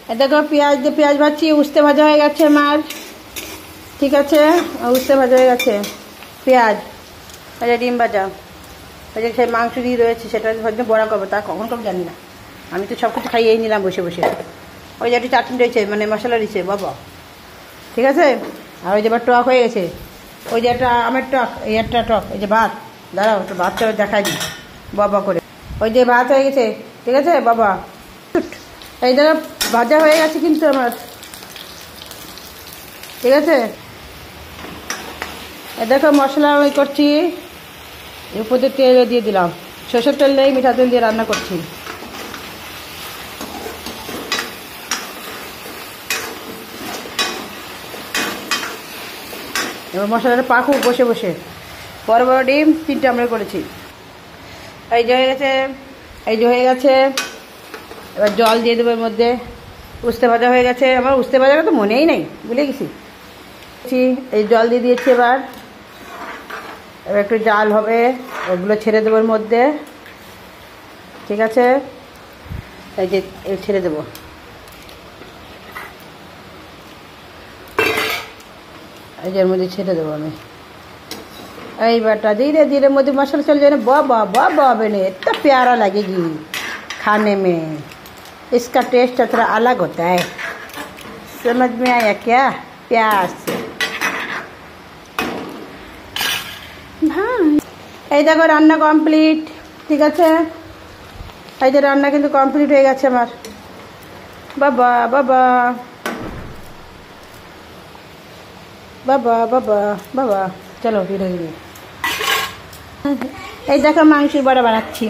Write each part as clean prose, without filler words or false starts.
দেখো পেঁয়াজ দিয়ে পেঁয়াজ ভাজছি, উস্তে ভাজা হয়ে গেছে আমার, ঠিক আছে, উস্তে ভাজা হয়ে গেছে, পেঁয়াজ ভাজা, ডিম ভাজা, ওই যে সেই মাংস দিয়ে রয়েছে সেটা ভাজতে বড়া করবো, তা কখন করবো জানি না, আমি তো সব কিছু খাইয়েই নিলাম বসে বসে। ওই যে একটু চাটনি রয়েছে, মানে মশলা রয়েছে বাবা, ঠিক আছে। আর ওই যে এবার টক হয়ে গেছে, ওই যে একটা আমের টক, এই একটা টক, এই যে ভাত, দাঁড়াও একটু ভাতটা দেখাই দিই বাবা করে, ওই যে ভাত হয়ে গেছে, ঠিক আছে বাবা। এই ধরো ভাজা হয়ে গেছে কিন্তু আমার, ঠিক আছে। দেখো মশলা আমি করছি, উপরে তেল দিয়ে দিলাম, সরষের তেল নেই, মিঠা তেল দিয়ে রান্না করছি। এবার মশলাটা পাকুক বসে বসে। বড় বড় ডিম 3টে আমরা করেছি। এই যে হয়ে গেছে, এই যে হয়ে গেছে, এবার জল দিয়ে দেবো এর মধ্যে। উস্তে ভাজা হয়ে গেছে আমার, উস্তে ভাজাটা তো মনেই নেই, ভুলে গেছি। এই জল দিয়ে দিয়েছি, এবার একটু জাল হবে, ওগুলো ছেড়ে দেবো এর মধ্যে, ঠিক আছে। এই যে ছেড়ে দেবো, এই যে এর মধ্যে ছেড়ে দেবো আমি। এইবারটা धीरे धीरे मध्य मसाला चल जाए ना, बाबा बाबा बने इतना प्यारा लगेगी खाने में, इसका टेस्ट थोड़ा अलग होता है, समझ में आया क्या? प्यार से। हाँ এই দেখো রান্না কমপ্লিট, ঠিক আছে। এই যে রান্না কিন্তু কমপ্লিট হয়ে গেছে আমার, বাবা বাবা বাবা বাবা বাবা, চলো ধীরে ধীরে। এই দেখো মাংসের বড়া বানাচ্ছি,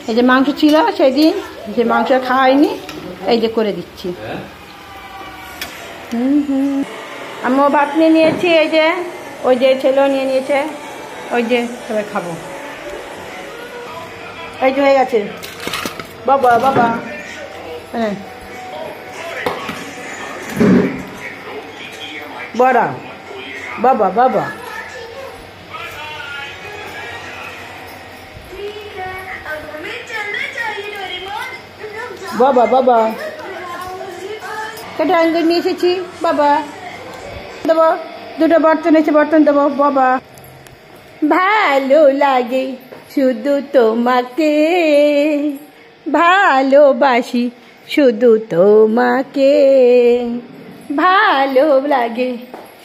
এই যে মাংস ছিল সেদিন, যে মাংস খাওয়াইনি, এই যে করে দিচ্ছি। আমিও ভাত নিয়ে নিয়েছি, এই যে ওই যে ছেলেও নিয়ে নিয়েছে, ওই যে সবাই খাবো। এই যে হয়ে গেছে, বাবা বাবা, হ্যাঁ বড়া, বাবা বাবা বাবা বাবা, কেটে আঙ্গুর নিয়ে এসেছি বাবা, দেবো দুটো বর্তন এসে বর্তন দেবো বাবা। ভালো লাগে শুধু তোমাকে, ভালোবাসি শুধু তোমাকে, ভালো লাগে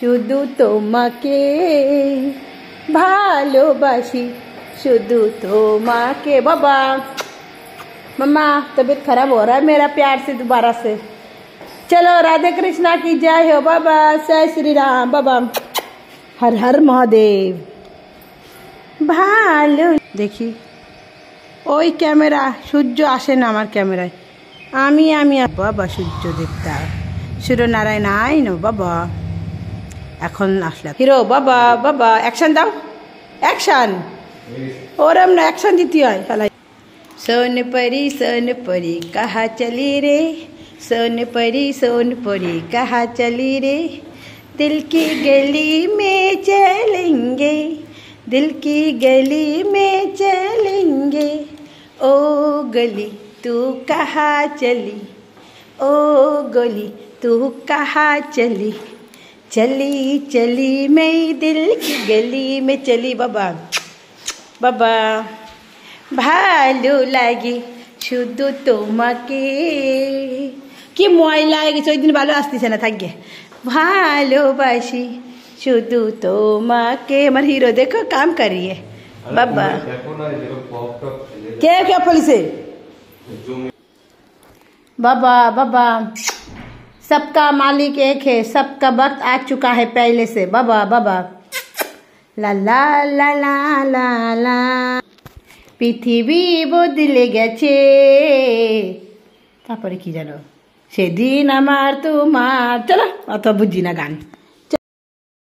শুধু তোমাকে, ভালোবাসি শুধু তোমাকে। बाबा मम्मा तबीयत खराब हो रहा है मेरा, प्यार से दोबारा से। चलो राधे कृष्णा की जय हो बाबा, जय श्री राम बाबा, हर हर महादेव। ভালো দেখি ওই ক্যামেরা, সূর্য আসে না আমার ক্যামেরায়, আমি বাবা সূর্য দেবতা সূর্যনারায়ণ আই নো বাবা, এখন আসলাম হিরো বাবা বাবা। অ্যাকশন দাও, অ্যাকশন, ওরম না অ্যাকশন দিতে হয়। सोन परी कहाँ चली रे, सोन परी कहाँ चली रे, दिल की गली में चलेंगे, दिल की गली में चलेंगे, ओ गली तू कहाँ चली, ओ गली तू कहाँ चली, चली चली मैं दिल की गली में चली। बाबा बाबा ভালো লাগে শুধু তোমাকে, কি ময়লা হয়ে গেছে, ওই দিন ভালো আসতেছে না, থাকবে। ভালোবাসি শুধু তোমাকে, আমার হিরো দেখো কাম করিয়ে বাবা। কে কে বলেছে बाबा बाबा, सबका मालिक एक है, सबका वक्त आ चुका है पहले से, बाबा बाबा। ला ला ला ला ला ला, পৃথিবী বদলে গেছে, তারপরে কি জানো, সেদিন আমার তোমার, চলো অত বুঝি না গান।